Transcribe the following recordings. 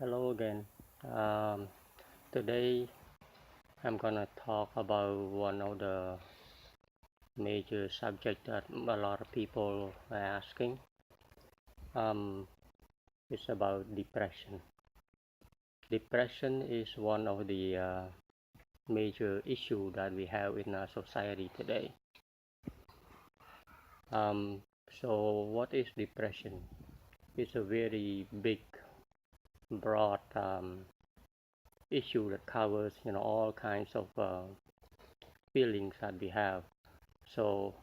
Hello again. Um, Today I'm gonna talk about one of the major subjects that a lot of people are asking. Um, it's about depression. Depression is one of the major issue that we have in our society today. Um, so what is depression? It's a very big, broad issue that covers all kinds of feelings that we have. So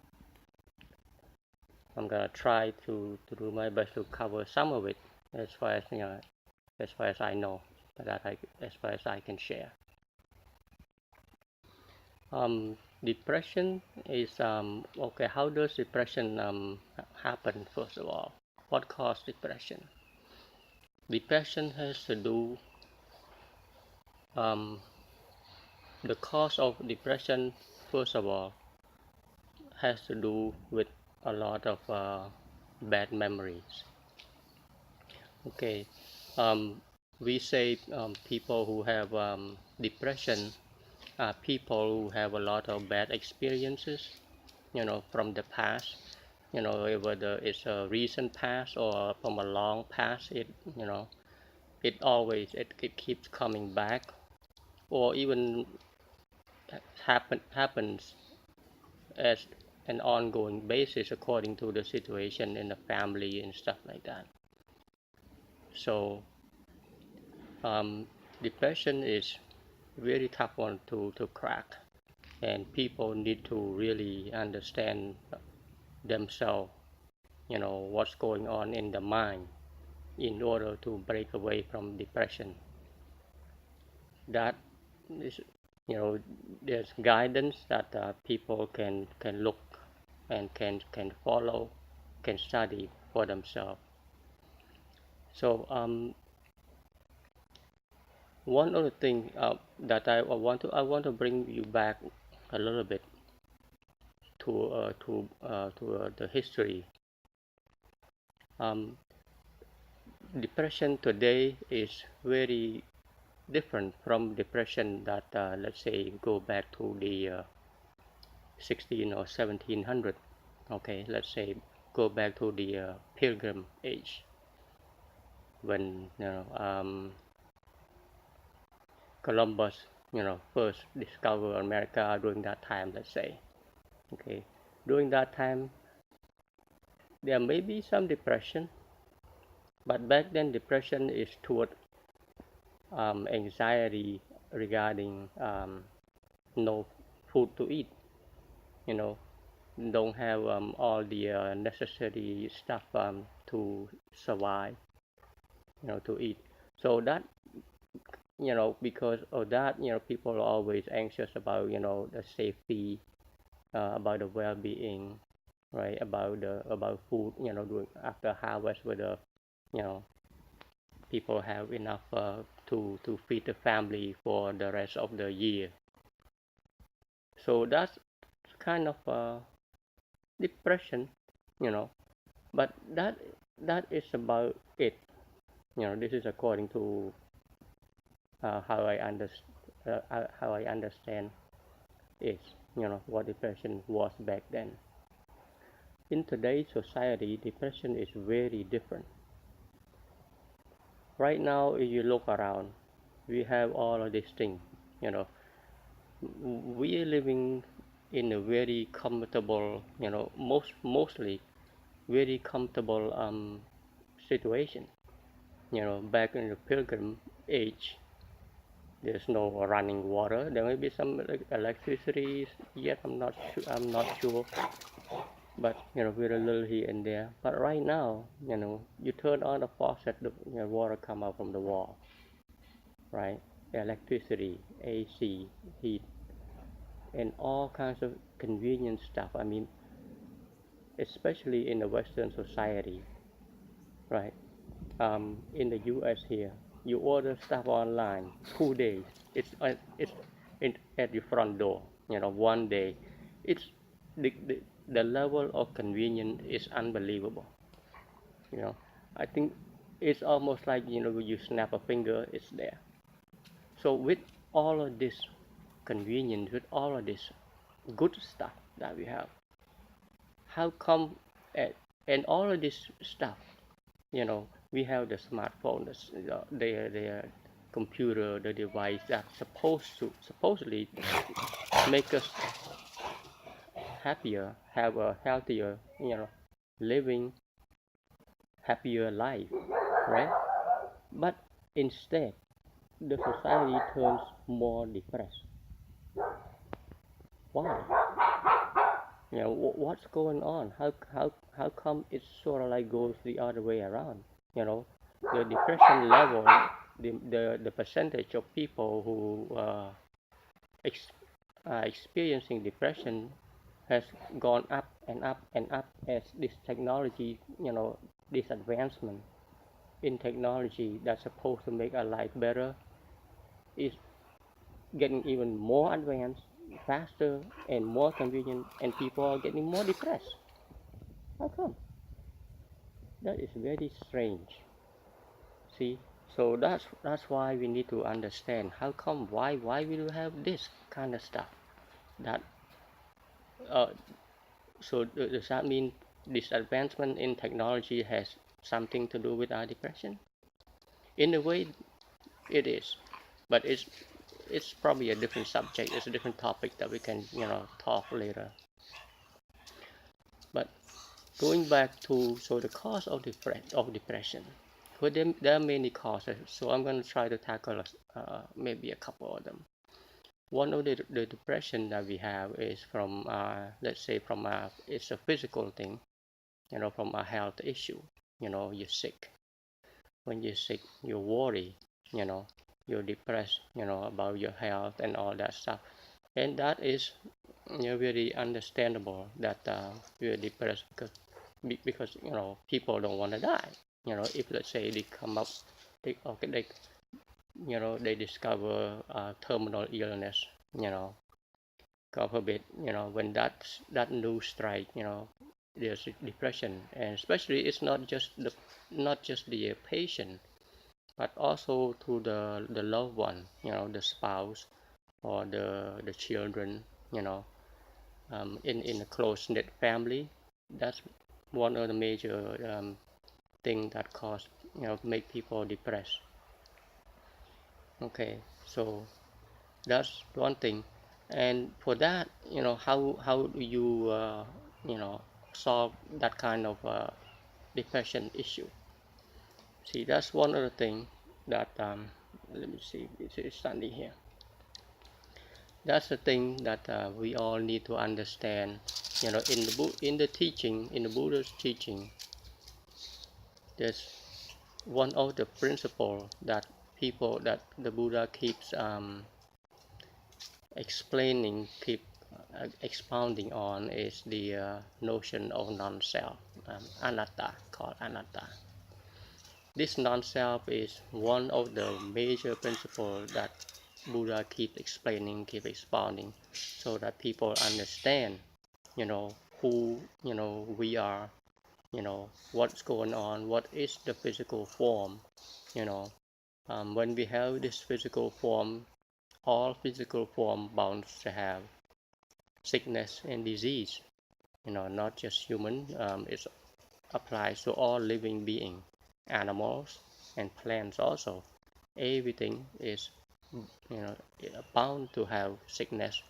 I'm gonna try to do my best to cover some of it as far as as far as I know, as far as I can share. Depression is okay. How does depression happen? First of all, what causes depression? Depression has to do um, the cause of depression. First of all, has to do with a lot of bad memories. Okay, we say people who have depression are people who have a lot of bad experiences, from the past, whether it's a recent past or from a long past. It keeps coming back, or even happens as an ongoing basis according to the situation in the family and stuff like that. So depression is very tough one to crack, and people need to really understand themselves, what's going on in the mind in order to break away from depression. That is, there's guidance that people can look and can follow, can study for themselves. So one other thing that I want to bring you back a little bit to the history. Um, Depression today is very different from depression that let's say go back to the 16 or 1700. Okay, let's say go back to the Pilgrim age when Columbus first discovered America during that time, let's say. Okay, during that time there may be some depression, but back then depression is toward anxiety regarding no food to eat, you know don't have all the necessary stuff to survive, to eat. So that, because of that, people are always anxious about the safety, about the well-being, right, about food, during after harvest, whether you know people have enough to feed the family for the rest of the year. So that's kind of depression, but that is about it. This is according to how I understand it. What depression was back then. In today's society, depression is very different. Right now, if you look around, we have all of these things. You know, we are living in a very comfortable, mostly very comfortable situation. Back in the Pilgrim age, there's no running water. There may be some electricity yet. I'm not sure, but very little here and there. But right now, you turn on the faucet, the water come out from the wall, right? Electricity, AC, heat, and all kinds of convenient stuff. I mean, especially in the Western society, right? In the U.S. here, you order stuff online, 2 days, it's at your front door. One day, it's the level of convenience is unbelievable. I think it's almost like, you know, you snap a finger, it's there. So with all of this convenience, with all of this good stuff that we have, how come and all of this stuff, you know, we have the smartphone, the computer, the device that's supposedly make us happier, have a healthier, you know, living happier life, right? But instead, the society turns more depressed. Why? You know, what's going on? How come it sort of like goes the other way around? You know, the depression level, the percentage of people who ex- are experiencing depression has gone up and up and up as this technology, you know, this advancement in technology that's supposed to make our life better is getting even more advanced, faster, and more convenient, and people are getting more depressed. How come? That is very strange. See, so that's why we need to understand how come why we do have this kind of stuff. That uh, so does that mean this advancement in technology has something to do with our depression? In a way, it is, but it's probably a different subject. It's a different topic that we can, you know, talk later. But going back to the cause of depression, well, there are many causes. So I'm going to try to tackle maybe a couple of them. One of the depression that we have is from let's say from it's a physical thing, you know, from a health issue. You know, you're sick. When you're sick, you worry. You know, you're depressed. You know, about your health and all that stuff, and that is, you know, very understandable that you're depressed because you know people don't want to die. You know, if let's say they come up, they you know, they discover terminal illness. You know, God forbid, you know, when that news strike, you know, there's depression, and especially it's not just the patient, but also to the loved one, you know, the spouse or the children, you know, in a close knit family. That's one of the major thing that cause, you know, make people depressed. Okay, so that's one thing, and for that, you know, how do you you know, solve that kind of depression issue? See, that's one of the thing that let me see, it's standing here. That's the thing that we all need to understand. You know, in the teaching, in the Buddha's teaching, there's one of the principle that the Buddha keeps expounding on is the notion of non-self, anatta, called anatta. This non-self is one of the major principles that Buddha keep explaining, keep expounding, so that people understand, you know, who, you know, we are, you know, what's going on, what is the physical form, you know. When we have this physical form, all physical form bound to have sickness and disease, you know, not just human. It applies to all living beings, animals and plants also. Everything is, you know, bound to have sickness,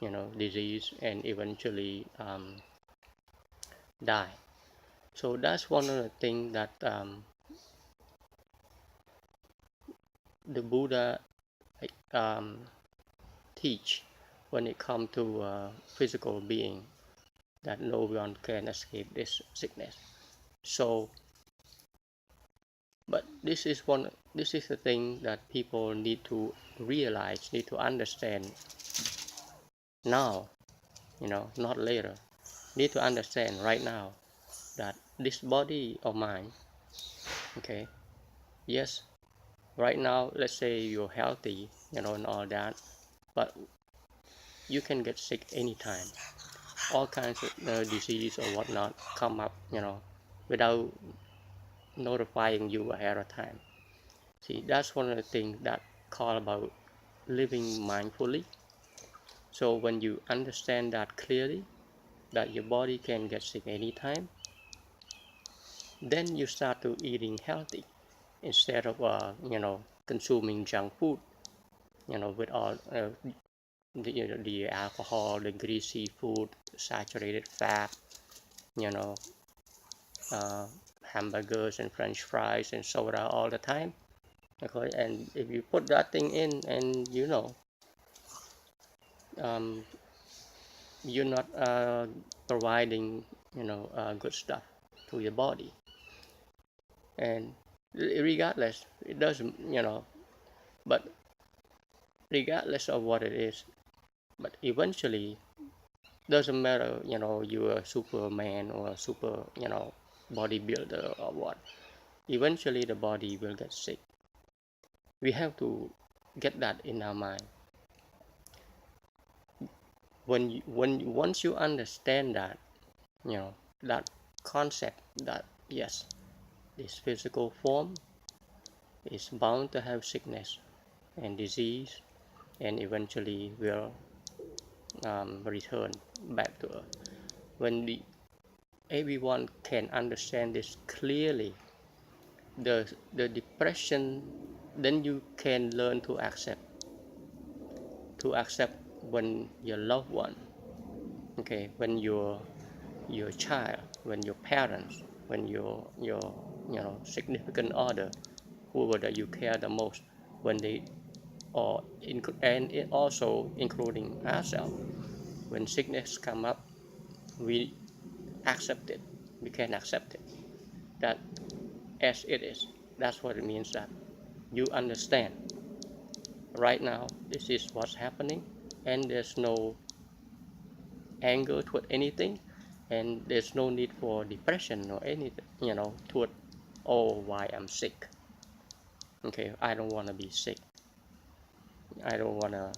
you know, disease, and eventually die. So that's one of the things that the Buddha teach when it comes to physical being, that no one can escape this sickness. So, but this is the thing that people need to realize, need to understand now, you know, not later. Need to understand right now that this body of mine, okay, yes, right now, let's say you're healthy, you know, and all that, but you can get sick anytime. All kinds of disease or whatnot come up, you know, without notifying you ahead of time. See, that's one of the things that call about living mindfully. So when you understand that clearly, that your body can get sick anytime, then you start to eating healthy instead of consuming junk food, with all the alcohol, the greasy food, saturated fat, you know, uh, hamburgers and French fries and soda all the time. Okay, and if you put that thing in, and um, you're not providing good stuff to your body, and regardless, it doesn't, but regardless of what it is, but eventually doesn't matter, you're a superman or a super, bodybuilder or what, eventually the body will get sick. We have to get that in our mind. Once you understand that, that concept, that yes, this physical form is bound to have sickness and disease, and eventually will return back to earth. When everyone can understand this clearly, the depression, then you can learn to accept when your loved one, okay, when your child, when your parents, when your significant other, whoever that you care the most, when they, and it also including ourselves, when sickness come up, we accept it. We can accept it, that as it is. That's what it means, that you understand right now this is what's happening, and there's no anger toward anything, and there's no need for depression or anything, toward, oh, why I'm sick. Okay, I don't want to be sick, I don't want to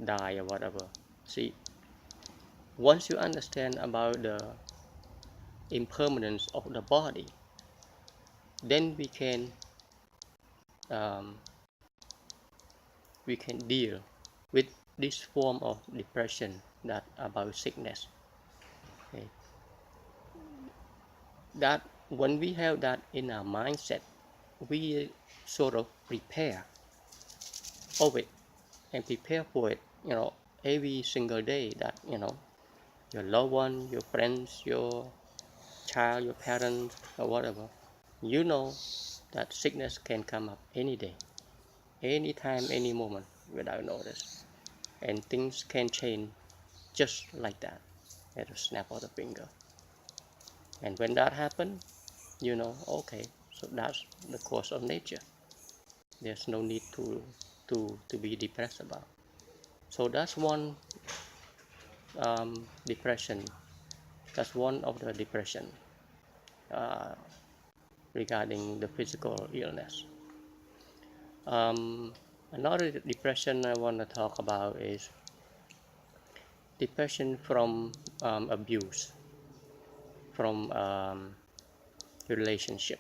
die or whatever. See, once you understand about the impermanence of the body, then um, we can deal with this form of depression, that about sickness. Okay, that when we have that in our mindset, we sort of prepare of it and prepare for it, every single day, that your loved one, your friends, your child, your parents, or whatever, that sickness can come up any day, anytime, any moment, without notice, and things can change just like that, at a snap of the finger. And when that happens, okay, so that's the course of nature. There's no need to be depressed about. So that's one depression. That's one of the depression uh, regarding the physical illness. Another depression I want to talk about is depression from abuse, from relationship.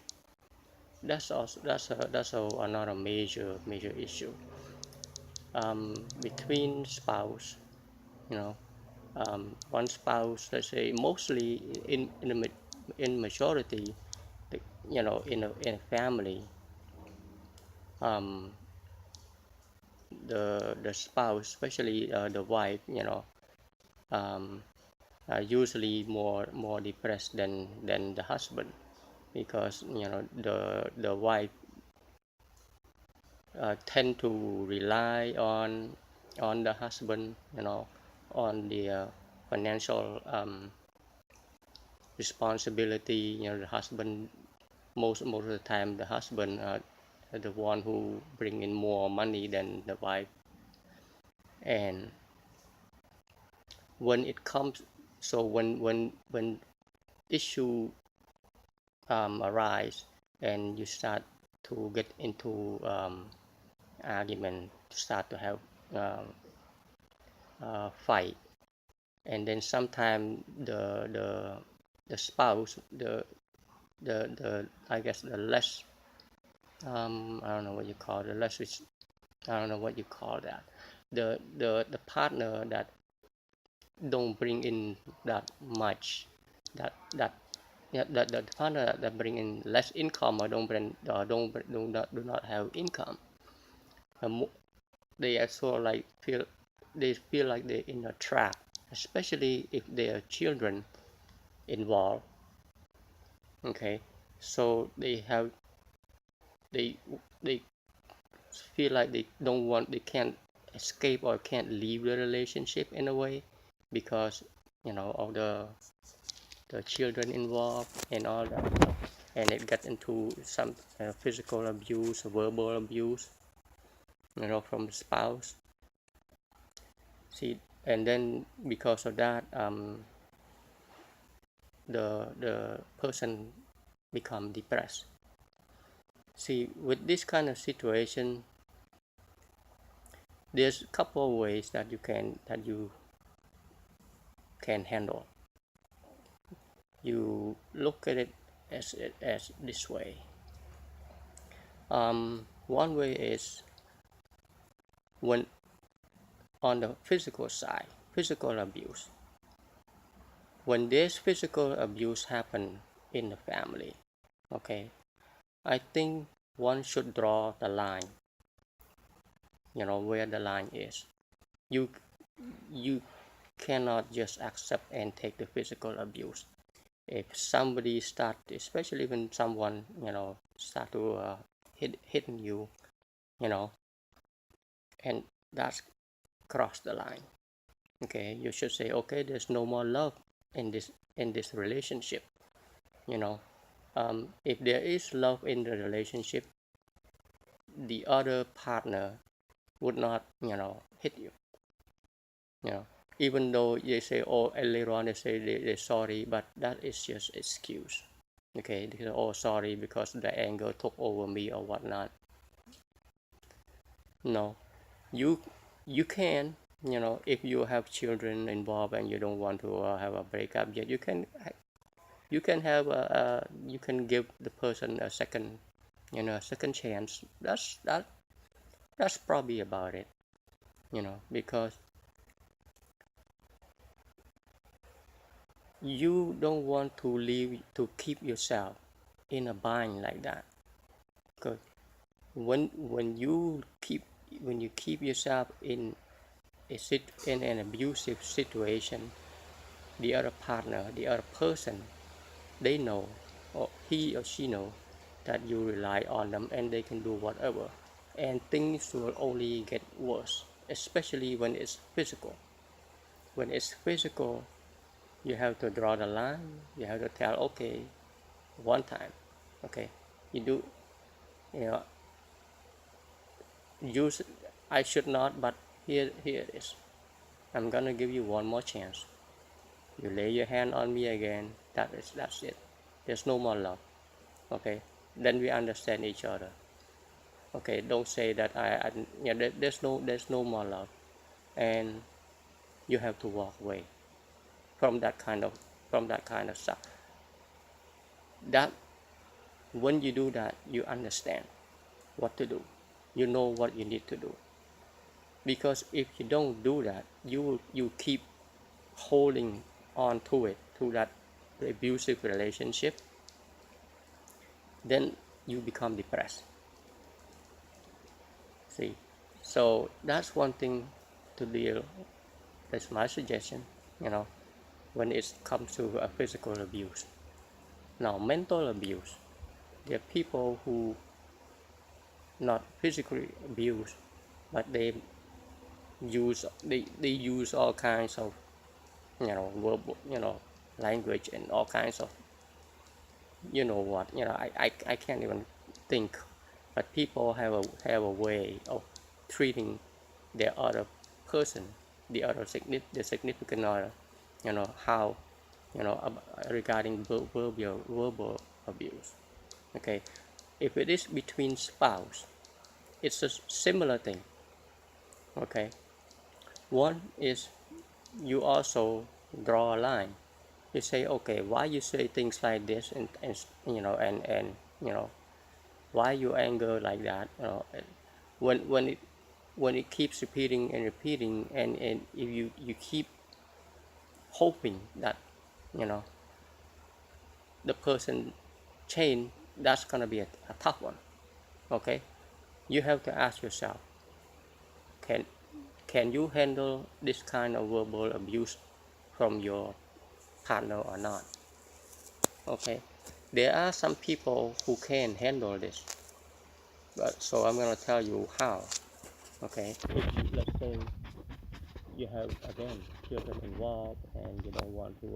That's another major issue between spouse. You know, one spouse, let's say, mostly in majority, in a family, um, the spouse, especially the wife, um, are usually more depressed than the husband, because the wife tend to rely on the husband, on the financial responsibility. The husband, most of the time, the husband the one who bring in more money than the wife. And when it comes, so when issue arise, and you start to get into argument, start to have um, fight, and then sometimes the spouse, the I guess the less I don't know what you call the less I don't know what you call that, the partner that don't bring in that much, that that yeah, that the partner that bring in less income or do not have income, they also like feel like they're in a trap, especially if there are children involved. Okay, so they they feel like they can't escape or can't leave the relationship in a way, because of the children involved and all that, and it gets into some physical abuse, verbal abuse, from the spouse. See, and then because of that, the person become depressed. See, with this kind of situation, there's a couple of ways that you can handle. You look at it as this way. One way is when on the physical side, physical abuse. When this physical abuse happen in the family, okay, I think one should draw the line. Where the line is. You cannot just accept and take the physical abuse. If somebody start, especially when someone start to hitting you, and that's cross the line. Okay, you should say, okay, there's no more love in this relationship. If there is love in the relationship, the other partner would not hit you. Even though they say, oh, later on they say they're sorry, but that is just excuse. Okay, they say, oh, sorry because the anger took over me or whatnot. No, you can, if you have children involved and you don't want to have a breakup yet, you can have you can give the person a second chance. That's probably about it. Because you don't want to keep yourself in a bind like that. Because when you keep yourself in an abusive situation, the other partner, the other person, they know, or he or she know, that you rely on them and they can do whatever, and things will only get worse, especially when it's physical. When it's physical, you have to draw the line. You have to tell, okay, one time, okay, you do, use, I should not, but here it is. I'm gonna give you one more chance. You lay your hand on me again, that's it. There's no more love. Okay, then we understand each other. Okay, don't say that there's no more love, and you have to walk away from that kind of stuff. That when you do that, you understand what to do. You know what you need to do. Because if you don't do that, you keep holding on to it, to that abusive relationship, then you become depressed. See, so that's one thing to deal. That's my suggestion. When it comes to a physical abuse. Now, mental abuse, there are people who not physically abuse, but they use all kinds of verbal language and all kinds of what I can't even think, but people have a way of treating their other person, the significant other, how regarding verbal abuse. Okay, if it is between spouse, it's a similar thing. Okay, one is you also draw a line. You say, okay, why you say things like this, and why you anger like that, when it keeps repeating and repeating, and if you keep hoping that you know the person change, that's gonna be a tough one. Okay, you have to ask yourself, can can you handle this kind of verbal abuse from your partner or not? Okay, there are some people who can handle this, but so I'm gonna tell you how. Okay, if let's say you have again children involved and you don't want to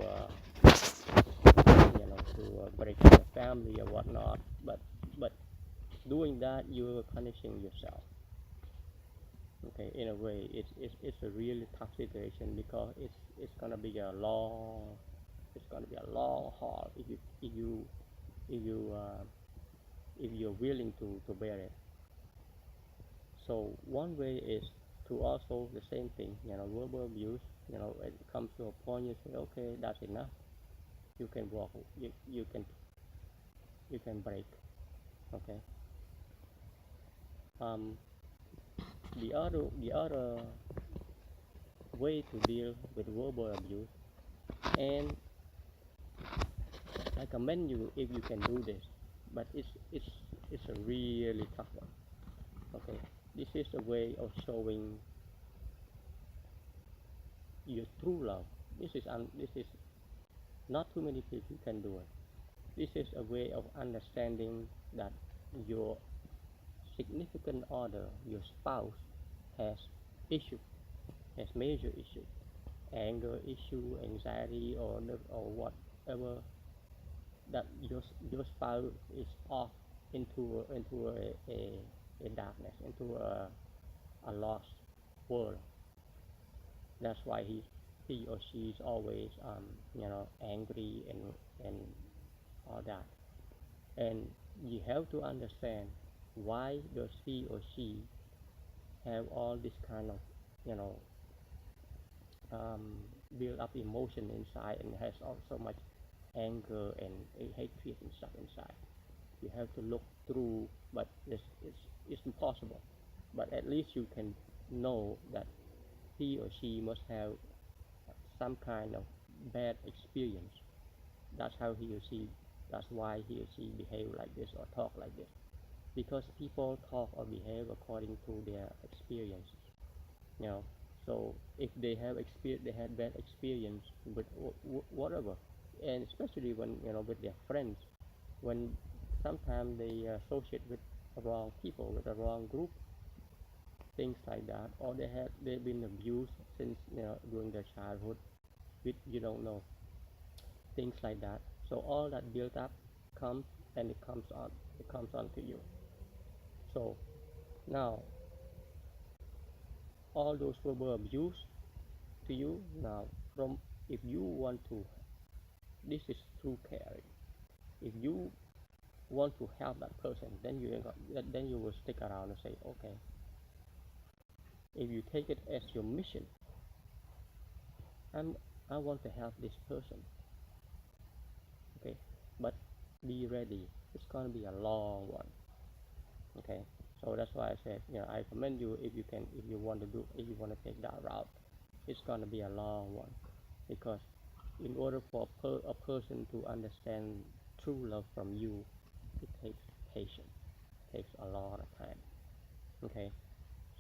break up the family or whatnot, but doing that you're punishing yourself. Okay, in a way it's a really tough situation, because it's gonna be a long, haul if you if you're willing to bear it. So one way is to also the same thing, verbal abuse. It comes to a point you say, okay, that's enough. You can walk. You can break. Okay. Um, the other way to deal with verbal abuse, and I commend you if you can do this, but it's a really tough one. Okay. This is a way of showing your true love. This is not too many people can do it. This is a way of understanding that your significant other, your spouse, has issue, has major issue, anger issue, anxiety, or whatever, that your spouse is off into a darkness, into a lost world. That's why he or she is always angry and all that. And you have to understand, why does he or she have all this kind of you know build up emotion inside, and has also much anger and hatred and stuff inside. You have to look through, but it's impossible. But at least you can know that he or she must have some kind of bad experience. That's how he or she, that's why he or she behave like this or talk like this. Because people talk or behave according to their experiences. you know so if they have experience, they had bad experience with whatever, and especially when with their friends, when sometimes they associate with the wrong people, with the wrong group, things like that, or they've been abused since during their childhood, which you don't know, things like that. So all that built up comes, and it comes on to you. So now all those verbal abuse to you now, from if you want to, this is true caring. If you want to help that person, then you will stick around and say, okay, if you take it as your mission, I want to help this person. Okay, but be ready, it's going to be a long one. Okay, so that's why I said, I commend you if you can, if you want to take that route. It's going to be a long one, because in order for a person to understand true love from you, it takes patience, it takes a lot of time. Okay,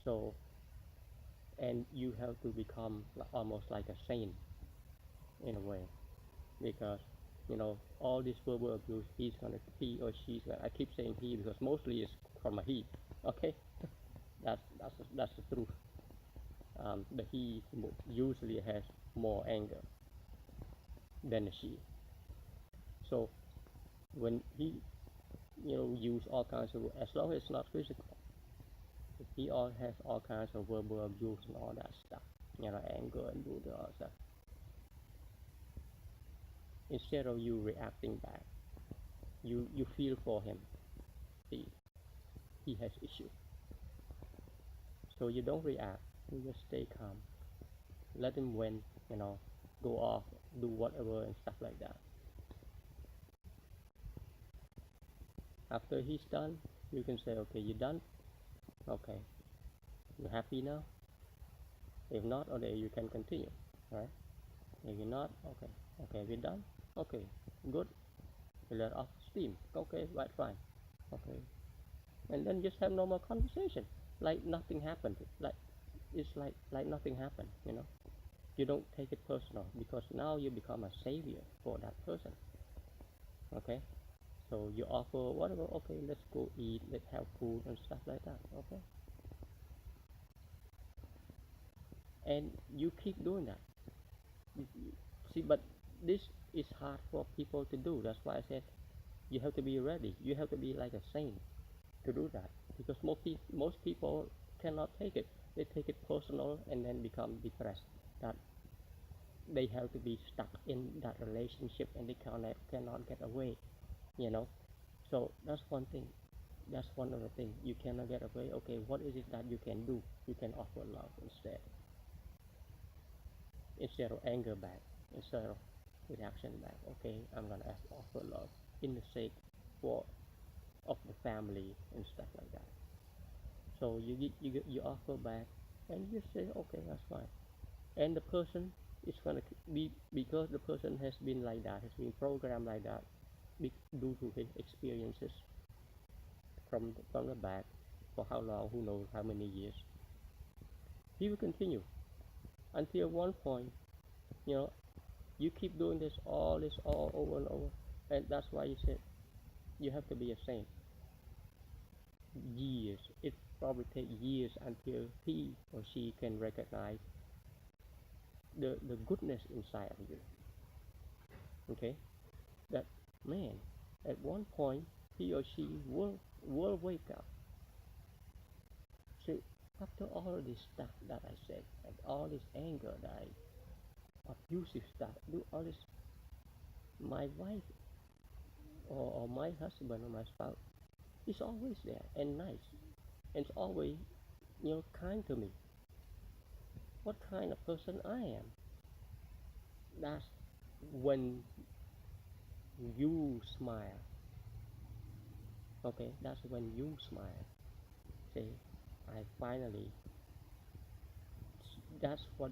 so, and you have to become almost like a saint in a way, because all this verbal abuse, he or she's gonna, I keep saying he because mostly it's from a he. Okay, that's the truth. The he usually has more anger than the she. So when he use all kinds of, as long as it's not physical, if he all has all kinds of verbal abuse and all that stuff, anger and do the other stuff, instead of you reacting back, you feel for him. See, he has issue, so you don't react, you just stay calm, let him win, go off do whatever and stuff like that. After he's done, you can say, okay, you done? Okay, you happy now? If not, okay, you can continue, right? If you're not, okay, okay, we're done? Okay, good. You let off steam. Okay, right, fine. Okay, and then just have normal conversation, like nothing happened. Like it's like nothing happened. You don't take it personal because now you become a savior for that person. Okay, so you offer whatever. Okay, let's go eat. Let's have food and stuff like that. Okay, and you keep doing that. See, but this is hard for people to do. That's why I said you have to be ready. You have to be like a saint to do that because most people cannot take it. They take it personal and then become depressed. That they have to be stuck in that relationship and they cannot get away. You know. So that's one thing. That's one of the things you cannot get away. Okay, what is it that you can do? You can offer love instead of anger back, instead of reaction back. Okay, I'm gonna offer love in the sake for of the family and stuff like that. So you offer back, and you say okay, that's fine. And the person is gonna be because the person has been like that, has been programmed like that, due to his experiences from the back for how long, who knows how many years. He will continue until one point, you know, you keep doing this all over and over, and that's why you said you have to be a saint. Years. It probably take years until he or she can recognize the goodness inside of you. Okay, that man, at one point he or she will wake up. So after all of this stuff that I said, and all this anger that abusive stuff, do all this, my wife or my husband or my spouse is always there and nice and it's always kind to me. What kind of person I am? That's when you smile. Okay, that's when you smile. Say, I finally. That's what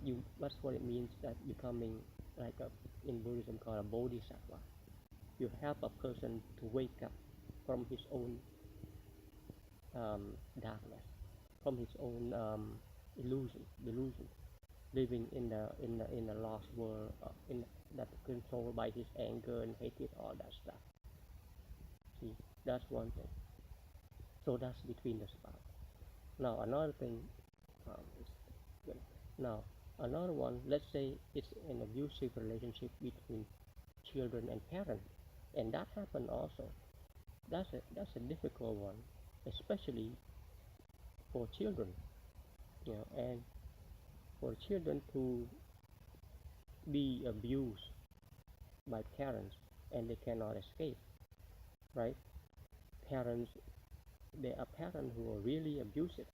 it means that becoming like a in Buddhism called a bodhisattva. You help a person to wake up from his own darkness, from his own delusion, living in the lost world, in that controlled by his anger and hatred, all that stuff. See, that's one thing. So that's between the spouse. Now another thing is good. Now another one, let's say it's an abusive relationship between children and parents, and that happened also. That's a difficult one, especially for children, and for children to be abused by parents and they cannot escape, right? Parents, there are parents who are really abusive,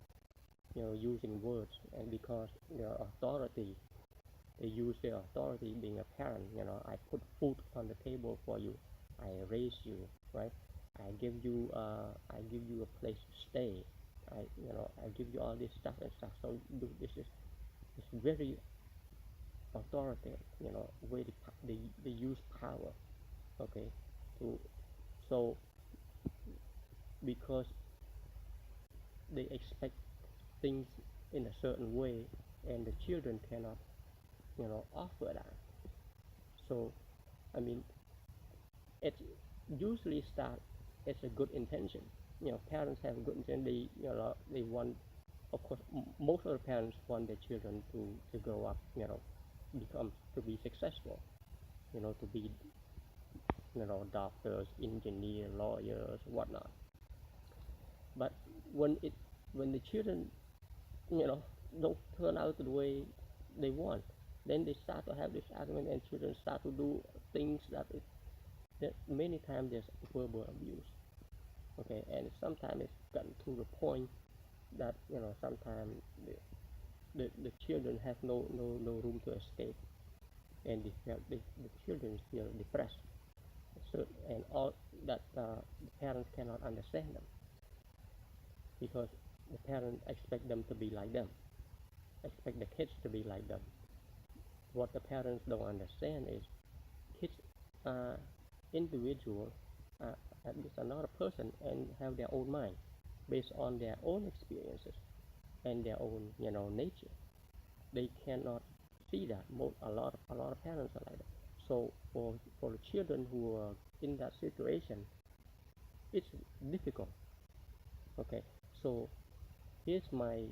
using words, and because their authority, they use their authority being a parent. I put food on the table for you, I raise you, right? I give you a place to stay. I give you all this stuff and stuff. So this is very authoritative. Where they use power. Okay, to so because they expect things in a certain way, and the children cannot, offer that. So, I mean, it usually start as a good intention. Parents have a good intention. They want, of course, most of the parents want their children to grow up, become to be successful, to be, doctors, engineers, lawyers, whatnot. But when it when the children, don't turn out the way they want, then they start to have this argument, and children start to do things that many times there's verbal abuse. Okay, and sometimes it's gotten to the point that sometimes the children have no room to escape. and the children feel depressed. So, and all that the parents cannot understand them because the parents expect them to be like them, expect the kids to be like them. What the parents don't understand is kids are individual, at least another person, and have their own mind based on their own experiences and their own nature. They cannot see that. A lot of parents are like that. So for the children who are in that situation, it's difficult. Okay, so here's my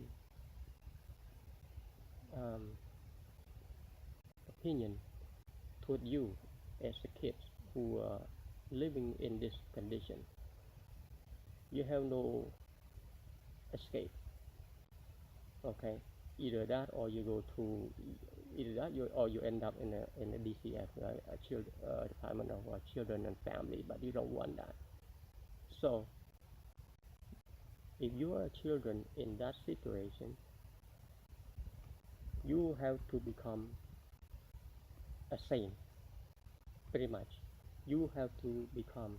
um, opinion toward you as a kid who are living in this condition. You have no escape. Okay, either that or you go to either that or you end up in a DCF, right? A child Department of Children and Family, but you don't want that. So if you are children in that situation, you have to become a saint, pretty much. You have to become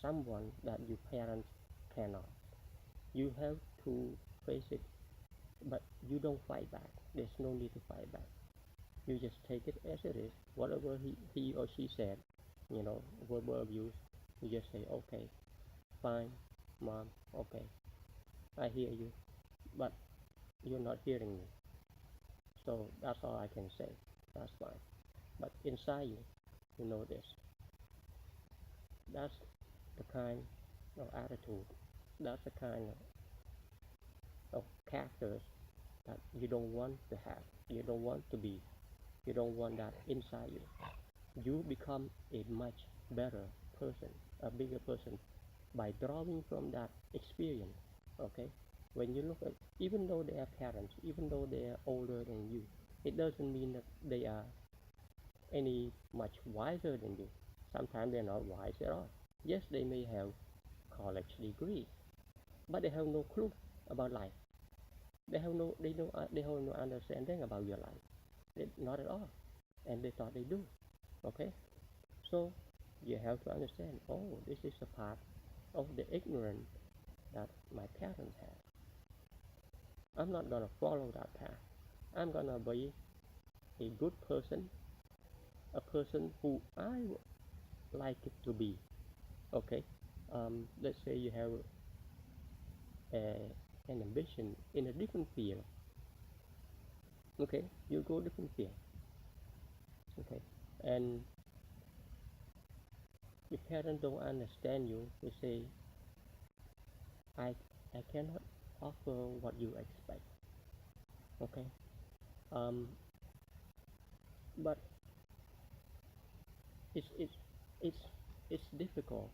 someone that your parents cannot. You have to face it, but you don't fight back. There's no need to fight back. You just take it as it is. Whatever he or she said, verbal abuse, you just say, okay, fine, mom, okay, I hear you, but you're not hearing me. So that's all I can say. That's fine. But inside you, you know this. That's the kind of attitude, that's the kind of characters that you don't want to have, you don't want to be, you don't want that inside you. You become a much better person, a bigger person by drawing from that experience. Okay, when you look at, even though they are parents, even though they are older than you, it doesn't mean that they are any much wiser than you. Sometimes they're not wise at all. Yes, they may have college degree, but they have no clue about life. They have no understanding about your life. Not at all, and they thought they do. Okay, so you have to understand. Oh, this is a part of the ignorance that my parents had. I'm not gonna follow that path. I'm gonna be a good person, a person who I would like it to be. Okay, let's say you have a, an ambition in a different field. Okay, you go different field. Okay, and your parents don't understand you. They say, I I cannot offer what you expect. Okay, um, but it's it's it's it's difficult.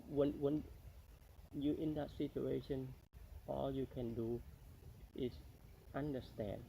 When you in that situation, all you can do is understand.